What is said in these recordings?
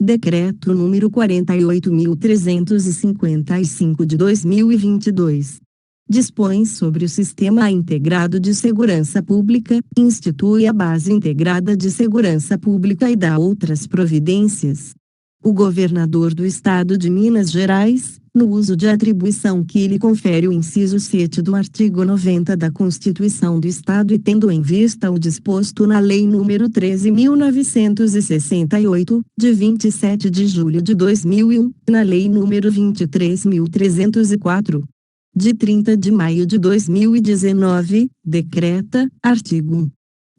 Decreto número 48.355 de 2022. Dispõe sobre o Sistema Integrado de Segurança Pública, institui a Base Integrada de Segurança Pública e dá outras providências. O governador do Estado de Minas Gerais, no uso de atribuição que lhe confere o inciso 7 do artigo 90 da Constituição do Estado e tendo em vista o disposto na Lei nº 13.968, de 27 de julho de 2001, na Lei nº 23.304, de 30 de maio de 2019, decreta, artigo 1.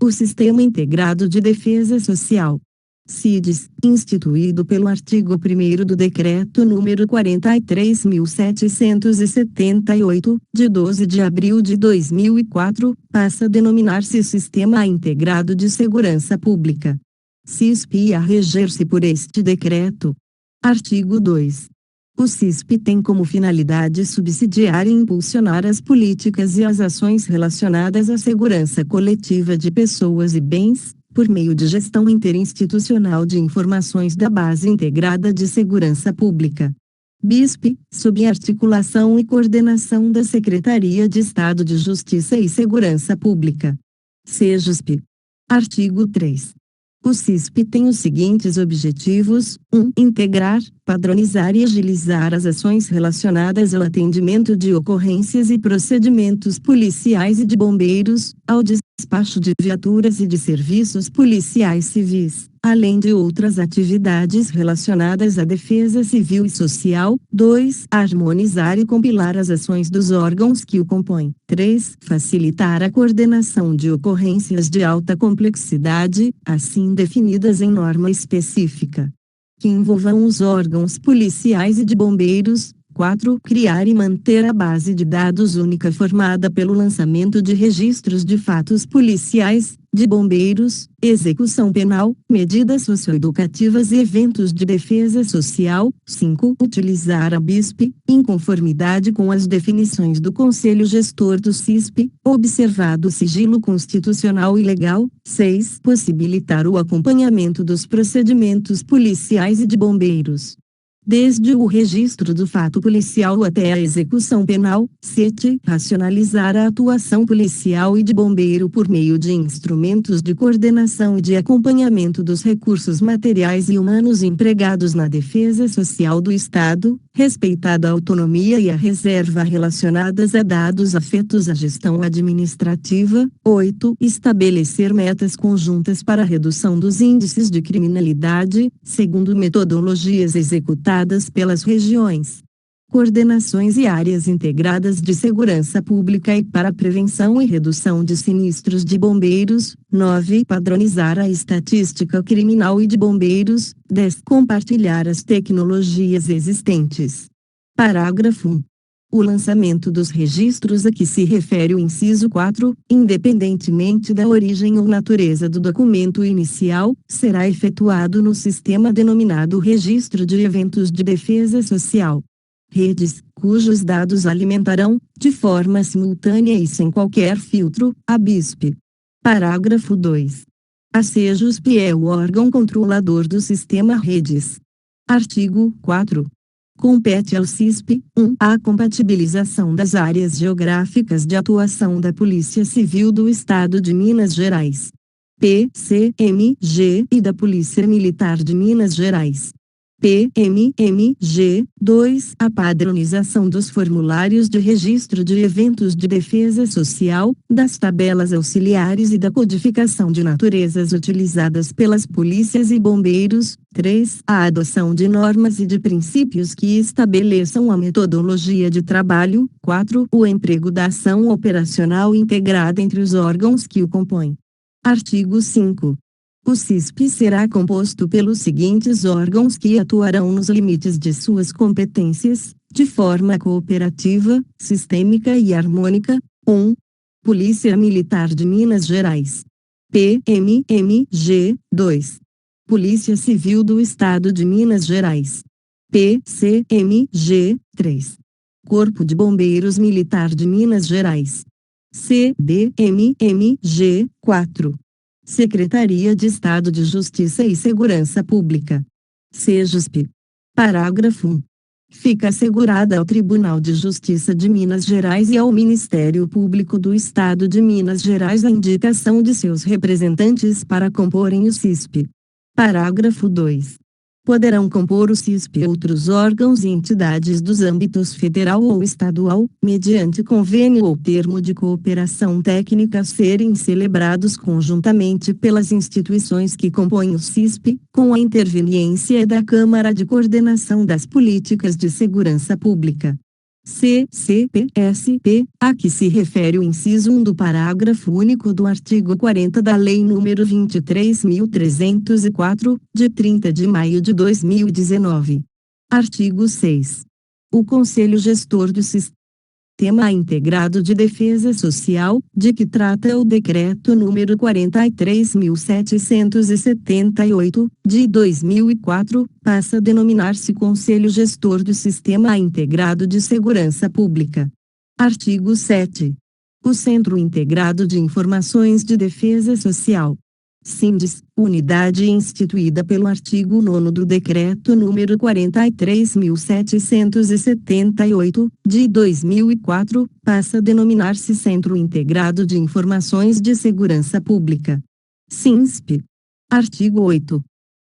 O Sistema Integrado de Defesa Social, SIDS, instituído pelo artigo 1º do Decreto número 43.778, de 12 de abril de 2004, passa a denominar-se Sistema Integrado de Segurança Pública, SISP, e a reger-se por este decreto. Artigo 2. O SISP tem como finalidade subsidiar e impulsionar as políticas e as ações relacionadas à segurança coletiva de pessoas e bens, por meio de gestão interinstitucional de informações da Base Integrada de Segurança Pública. BISP, sob articulação e coordenação da Secretaria de Estado de Justiça e Segurança Pública. SEJUSP. Artigo 3. O SISP tem os seguintes objetivos: 1. Integrar, padronizar e agilizar as ações relacionadas ao atendimento de ocorrências e procedimentos policiais e de bombeiros, ao despacho de viaturas e de serviços policiais civis, além de outras atividades relacionadas à defesa civil e social. 2. Harmonizar e compilar as ações dos órgãos que o compõem. 3. Facilitar a coordenação de ocorrências de alta complexidade, assim definidas em norma específica, que envolvam os órgãos policiais e de bombeiros. 4. Criar e manter a base de dados única formada pelo lançamento de registros de fatos policiais, de bombeiros, execução penal, medidas socioeducativas e eventos de defesa social. 5. Utilizar a BISP, em conformidade com as definições do Conselho Gestor do SISP, observado o sigilo constitucional e legal. 6. Possibilitar o acompanhamento dos procedimentos policiais e de bombeiros, desde o registro do fato policial até a execução penal. 7. Racionalizar a atuação policial e de bombeiro por meio de instrumentos de coordenação e de acompanhamento dos recursos materiais e humanos empregados na defesa social do Estado, respeitada a autonomia e a reserva relacionadas a dados afetos à gestão administrativa. 8. Estabelecer metas conjuntas para a redução dos índices de criminalidade, segundo metodologias executadas pelas regiões, coordenações e áreas integradas de segurança pública e para a prevenção e redução de sinistros de bombeiros. 9. Padronizar a estatística criminal e de bombeiros. 10. Compartilhar as tecnologias existentes. Parágrafo 1. O lançamento dos registros a que se refere o inciso 4, independentemente da origem ou natureza do documento inicial, será efetuado no sistema denominado Registro de Eventos de Defesa Social. Redes, cujos dados alimentarão, de forma simultânea e sem qualquer filtro, a BISP. Parágrafo 2. A SEJUSP é o órgão controlador do sistema Redes. Artigo 4. Compete ao SISP, 1. A compatibilização das áreas geográficas de atuação da Polícia Civil do Estado de Minas Gerais, PCMG, e da Polícia Militar de Minas Gerais, PMMG. 2. A padronização dos formulários de registro de eventos de defesa social, das tabelas auxiliares e da codificação de naturezas utilizadas pelas polícias e bombeiros. 3. A adoção de normas e de princípios que estabeleçam a metodologia de trabalho. 4. O emprego da ação operacional integrada entre os órgãos que o compõem. Artigo 5. O SISP será composto pelos seguintes órgãos que atuarão nos limites de suas competências, de forma cooperativa, sistêmica e harmônica. 1. Polícia Militar de Minas Gerais, PMMG. 2. Polícia Civil do Estado de Minas Gerais, PCMG. 3. Corpo de Bombeiros Militar de Minas Gerais, CBMMG. 4. Secretaria de Estado de Justiça e Segurança Pública, Sejusp. Parágrafo 1. Fica assegurada ao Tribunal de Justiça de Minas Gerais e ao Ministério Público do Estado de Minas Gerais a indicação de seus representantes para comporem o CISP. Parágrafo 2. Poderão compor o CISP outros órgãos e entidades dos âmbitos federal ou estadual, mediante convênio ou termo de cooperação técnica a serem celebrados conjuntamente pelas instituições que compõem o CISP, com a interveniência da Câmara de Coordenação das Políticas de Segurança Pública. CCPSP, a que se refere o inciso 1 do parágrafo único do artigo 40 da Lei nº 23.304, de 30 de maio de 2019. Artigo 6. O Conselho Gestor do Sistema Integrado de Defesa Social, de que trata o Decreto nº 43.778, de 2004, passa a denominar-se Conselho Gestor do Sistema Integrado de Segurança Pública. Artigo 7. O Centro Integrado de Informações de Defesa Social, SINDES, unidade instituída pelo artigo 9º do Decreto nº 43.778, de 2004, passa a denominar-se Centro Integrado de Informações de Segurança Pública. SINSP. Artigo 8.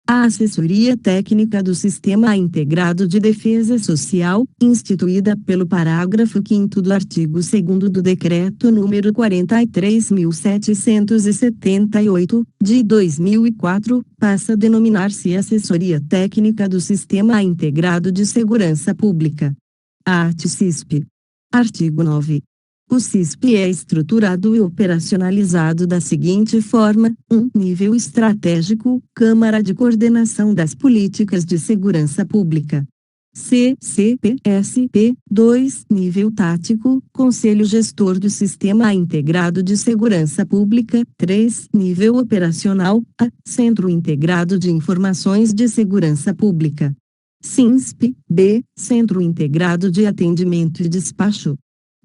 A Assessoria Técnica do Sistema Integrado de Defesa Social, instituída pelo parágrafo 5º do artigo 2º do Decreto nº 43.778, de 2004, passa a denominar-se Assessoria Técnica do Sistema Integrado de Segurança Pública. AT-CISP. Artigo 9. O CISP é estruturado e operacionalizado da seguinte forma: 1. Nível estratégico, Câmara de Coordenação das Políticas de Segurança Pública. CCPSP. 2. Nível tático, Conselho Gestor do Sistema Integrado de Segurança Pública. 3. Nível operacional, Centro Integrado de Informações de Segurança Pública. SINSP. B. Centro Integrado de Atendimento e Despacho.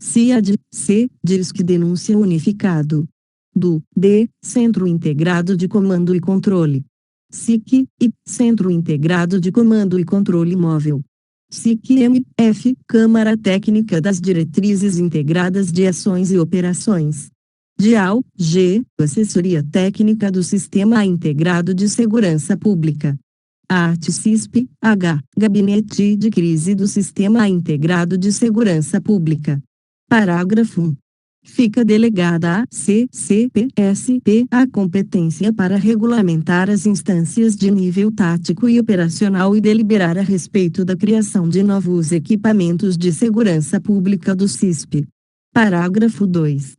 CIAD. C. Disque Denúncia Unificado. DU. D. Centro Integrado de Comando e Controle. SIC. I. Centro Integrado de Comando e Controle Móvel. SIC-M. F. Câmara Técnica das Diretrizes Integradas de Ações e Operações. DIAL. G. Assessoria Técnica do Sistema Integrado de Segurança Pública. AT-CISP. H. Gabinete de Crise do Sistema Integrado de Segurança Pública. Parágrafo 1. Fica delegada à CCPSP a competência para regulamentar as instâncias de nível tático e operacional e deliberar a respeito da criação de novos equipamentos de segurança pública do CISP. Parágrafo 2.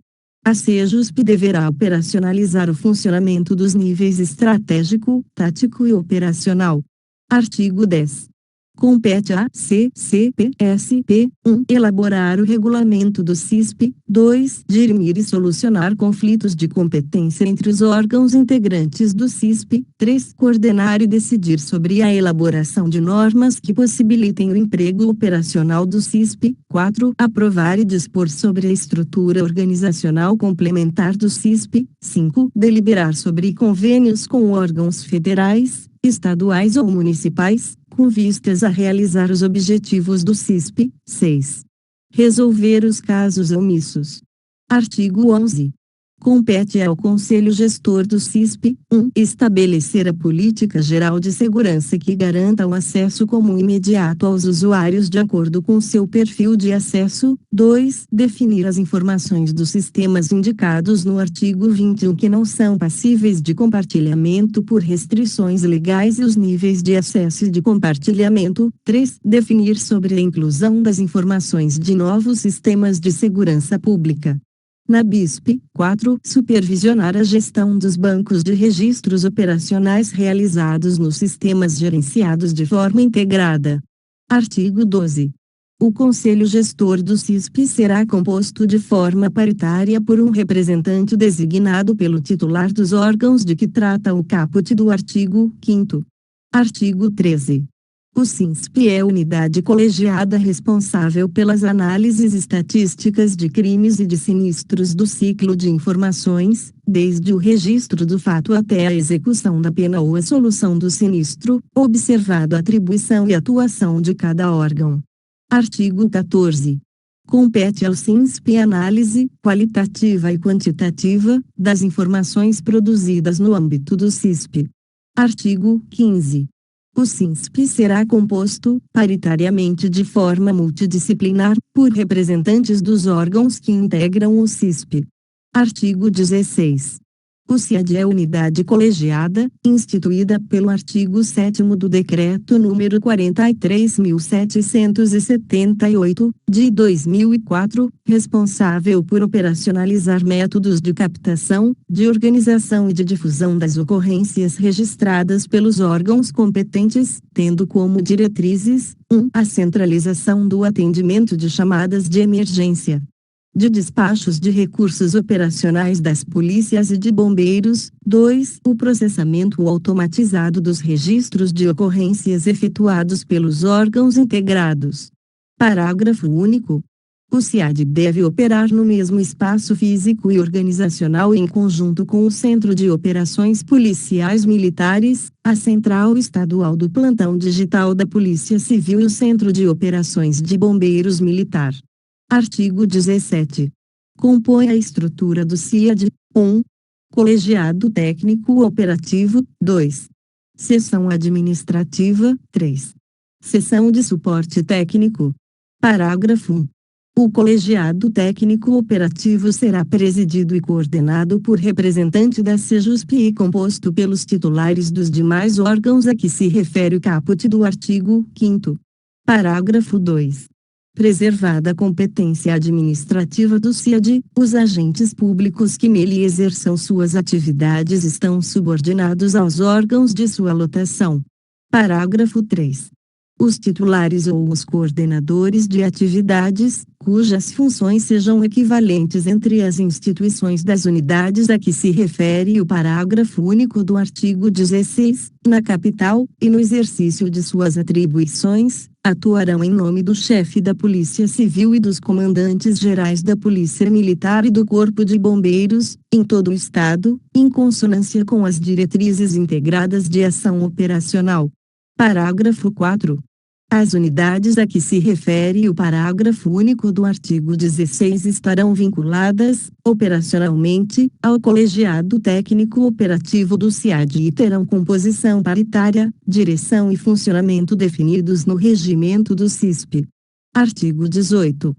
A CEJUSP deverá operacionalizar o funcionamento dos níveis estratégico, tático e operacional. Artigo 10. Compete à CCPSP, 1. Elaborar o regulamento do CISP, 2. Dirimir e solucionar conflitos de competência entre os órgãos integrantes do CISP, 3. Coordenar e decidir sobre a elaboração de normas que possibilitem o emprego operacional do CISP, 4. Aprovar e dispor sobre a estrutura organizacional complementar do CISP, 5. Deliberar sobre convênios com órgãos federais, estaduais ou municipais, com vistas a realizar os objetivos do CISP. 6. Resolver os casos omissos. Artigo 11. Compete ao Conselho Gestor do CISP, 1. Estabelecer a política geral de segurança que garanta o acesso comum imediato aos usuários de acordo com seu perfil de acesso. 2. Definir as informações dos sistemas indicados no artigo 21 que não são passíveis de compartilhamento por restrições legais e os níveis de acesso e de compartilhamento. 3. Definir sobre a inclusão das informações de novos sistemas de segurança pública na BISP. 4. Supervisionar a gestão dos bancos de registros operacionais realizados nos sistemas gerenciados de forma integrada. Artigo 12. O Conselho Gestor do CISP será composto de forma paritária por um representante designado pelo titular dos órgãos de que trata o caput do artigo 5º. Artigo 13. O SINSP é a unidade colegiada responsável pelas análises estatísticas de crimes e de sinistros do ciclo de informações, desde o registro do fato até a execução da pena ou a solução do sinistro, observado a atribuição e atuação de cada órgão. Artigo 14. Compete ao SINSP a análise, qualitativa e quantitativa, das informações produzidas no âmbito do CISP. Artigo 15. O SINSP será composto, paritariamente de forma multidisciplinar, por representantes dos órgãos que integram o CISP. Artigo 16. O CIAD é unidade colegiada, instituída pelo artigo 7º do Decreto nº 43.778, de 2004, responsável por operacionalizar métodos de captação, de organização e de difusão das ocorrências registradas pelos órgãos competentes, tendo como diretrizes: 1. A centralização do atendimento de chamadas de emergência, de despachos de recursos operacionais das polícias e de bombeiros. 2. O processamento automatizado dos registros de ocorrências efetuados pelos órgãos integrados. Parágrafo único. O CIAD deve operar no mesmo espaço físico e organizacional em conjunto com o Centro de Operações Policiais Militares, a Central Estadual do Plantão Digital da Polícia Civil e o Centro de Operações de Bombeiros Militar. Artigo 17. Compõe a estrutura do CIAD: 1. Colegiado Técnico Operativo. 2. Seção Administrativa. 3. Seção de Suporte Técnico. Parágrafo 1. O colegiado técnico operativo será presidido e coordenado por representante da CEJUSP e composto pelos titulares dos demais órgãos a que se refere o caput do artigo 5º. Parágrafo 2. Preservada a competência administrativa do CIAD, os agentes públicos que nele exerçam suas atividades estão subordinados aos órgãos de sua lotação. Parágrafo 3. Os titulares ou os coordenadores de atividades, cujas funções sejam equivalentes entre as instituições das unidades a que se refere o parágrafo único do artigo 16, na capital, e no exercício de suas atribuições, atuarão em nome do chefe da Polícia Civil e dos comandantes gerais da Polícia Militar e do Corpo de Bombeiros, em todo o Estado, em consonância com as diretrizes integradas de ação operacional. Parágrafo 4. As unidades a que se refere o parágrafo único do artigo 16 estarão vinculadas, operacionalmente, ao colegiado técnico operativo do CIAD e terão composição paritária, direção e funcionamento definidos no regimento do CISP. Artigo 18.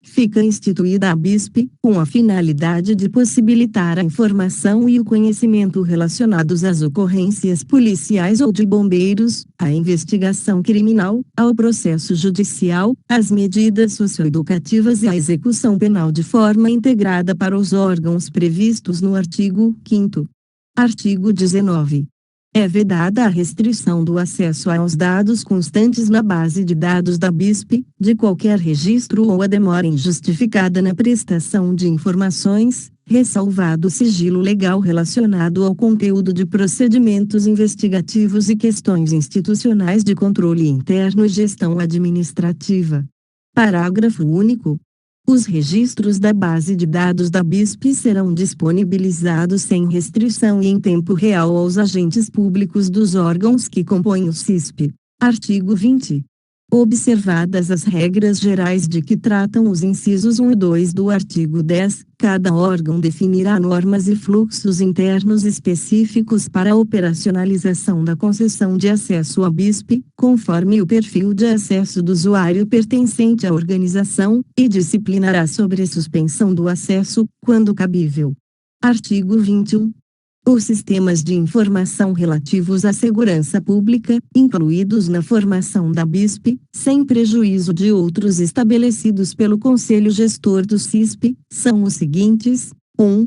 Fica instituída a BISP, com a finalidade de possibilitar a informação e o conhecimento relacionados às ocorrências policiais ou de bombeiros, à investigação criminal, ao processo judicial, às medidas socioeducativas e à execução penal de forma integrada para os órgãos previstos no artigo 5º. Artigo 19. É vedada a restrição do acesso aos dados constantes na base de dados da BISP, de qualquer registro ou a demora injustificada na prestação de informações, ressalvado o sigilo legal relacionado ao conteúdo de procedimentos investigativos e questões institucionais de controle interno e gestão administrativa. Parágrafo único. Os registros da base de dados da BISP serão disponibilizados sem restrição e em tempo real aos agentes públicos dos órgãos que compõem o CISP. Artigo 20. Observadas as regras gerais de que tratam os incisos 1 e 2 do artigo 10, cada órgão definirá normas e fluxos internos específicos para a operacionalização da concessão de acesso à BISP, conforme o perfil de acesso do usuário pertencente à organização, e disciplinará sobre a suspensão do acesso, quando cabível. Artigo 21. Os sistemas de informação relativos à segurança pública, incluídos na formação da BISP, sem prejuízo de outros estabelecidos pelo Conselho Gestor do CISP, são os seguintes: 1.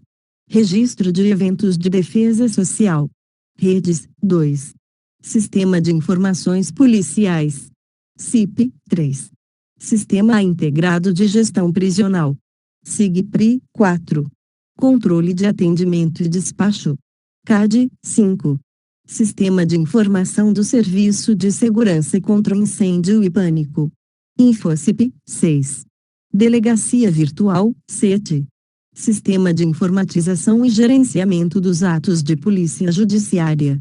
Registro de eventos de defesa social. Redes. 2. Sistema de informações policiais. SIP. 3. Sistema integrado de gestão prisional. SIGPRI. 4. Controle de atendimento e despacho. CAD. 5. Sistema de Informação do Serviço de Segurança contra Incêndio e Pânico. InfoCIP, 6. Delegacia Virtual, 7. Sistema de Informatização e Gerenciamento dos Atos de Polícia Judiciária.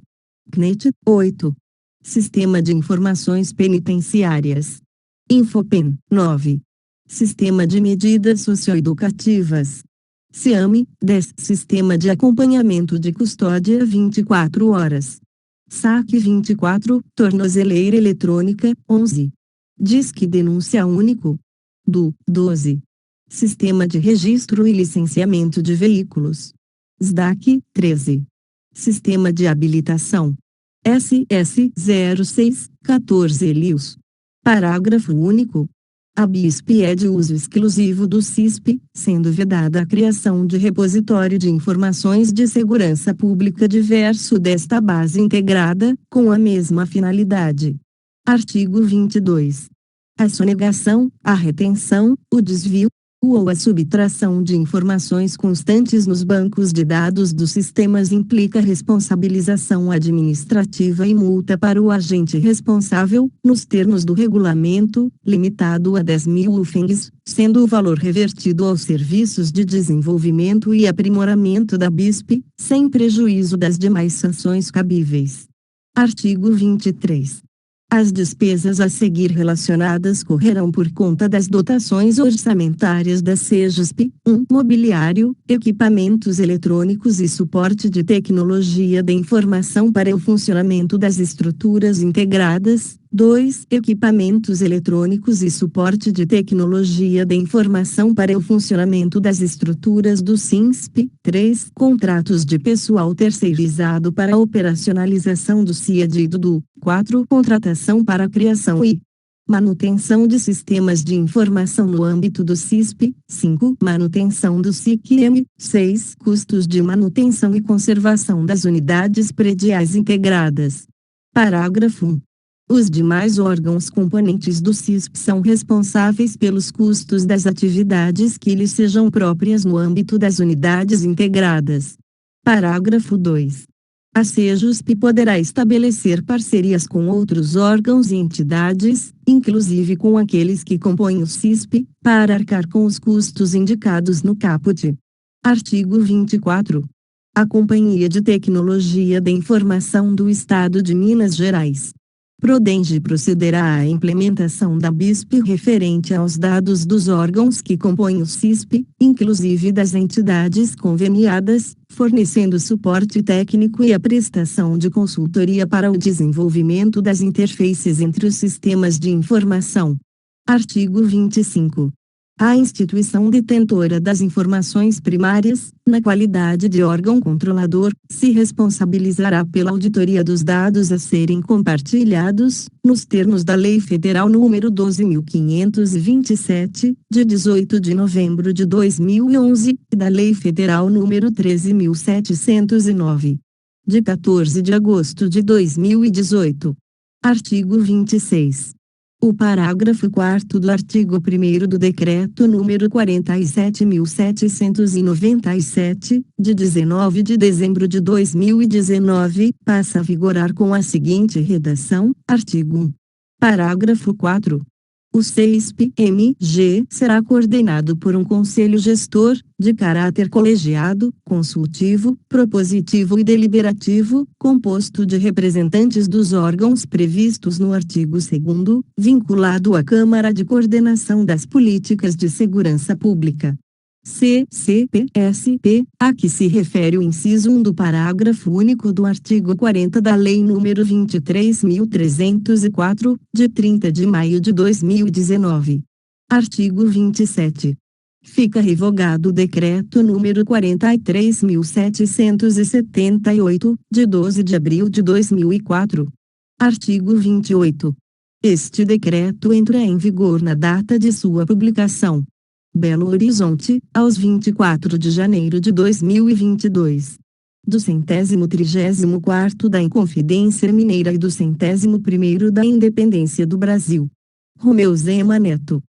CNET, 8. Sistema de Informações Penitenciárias. InfoPen, 9. Sistema de Medidas Socioeducativas. SIAME, 10. Sistema de Acompanhamento de Custódia 24 horas. SAC 24, Tornozeleira Eletrônica, 11. Disque Denúncia Único. DU, 12. Sistema de Registro e Licenciamento de Veículos. SDAC, 13. Sistema de Habilitação. SS 06, 14 Elius. Parágrafo único. A BISP é de uso exclusivo do CISP, sendo vedada a criação de repositório de informações de segurança pública diverso desta base integrada, com a mesma finalidade. Artigo 22. A sonegação, a retenção, o desvio, ou a subtração de informações constantes nos bancos de dados dos sistemas implica responsabilização administrativa e multa para o agente responsável, nos termos do regulamento, limitado a 10.000 UFENGs, sendo o valor revertido aos serviços de desenvolvimento e aprimoramento da BISP, sem prejuízo das demais sanções cabíveis. Artigo 23. As despesas a seguir relacionadas correrão por conta das dotações orçamentárias da SEGESP: 1. Mobiliário, equipamentos eletrônicos e suporte de tecnologia de informação para o funcionamento das estruturas integradas. 2. Equipamentos eletrônicos e suporte de tecnologia de informação para o funcionamento das estruturas do SINSP. 3. Contratos de pessoal terceirizado para a operacionalização do CIAD e do DU. 4. Contratação para a criação e manutenção de sistemas de informação no âmbito do CISP. 5. Manutenção do SIC-M. 6. Custos de manutenção e conservação das unidades prediais integradas. Parágrafo 1. Os demais órgãos componentes do CISP são responsáveis pelos custos das atividades que lhes sejam próprias no âmbito das unidades integradas. Parágrafo 2. A SEGESP poderá estabelecer parcerias com outros órgãos e entidades, inclusive com aqueles que compõem o CISP, para arcar com os custos indicados no caput. Artigo 24. A Companhia de Tecnologia de Informação do Estado de Minas Gerais, Prodenge, procederá à implementação da BISP referente aos dados dos órgãos que compõem o CISP, inclusive das entidades conveniadas, fornecendo suporte técnico e a prestação de consultoria para o desenvolvimento das interfaces entre os sistemas de informação. Artigo 25. A instituição detentora das informações primárias, na qualidade de órgão controlador, se responsabilizará pela auditoria dos dados a serem compartilhados, nos termos da Lei Federal nº 12.527, de 18 de novembro de 2011, e da Lei Federal nº 13.709, de 14 de agosto de 2018. Artigo 26. O parágrafo 4º do artigo 1º do Decreto nº 47.797, de 19 de dezembro de 2019, passa a vigorar com a seguinte redação: Artigo 1. Parágrafo 4. O CISP-MG será coordenado por um conselho gestor, de caráter colegiado, consultivo, propositivo e deliberativo, composto de representantes dos órgãos previstos no artigo 2º, vinculado à Câmara de Coordenação das Políticas de Segurança Pública. CCPSP, a que se refere o inciso 1 do parágrafo único do artigo 40 da Lei nº 23.304, de 30 de maio de 2019. Artigo 27. Fica revogado o Decreto nº 43.778, de 12 de abril de 2004. Artigo 28. Este decreto entra em vigor na data de sua publicação. Belo Horizonte, aos 24 de janeiro de 2022. Do 134º da Inconfidência Mineira e do 101º da Independência do Brasil. Romeu Zema Neto.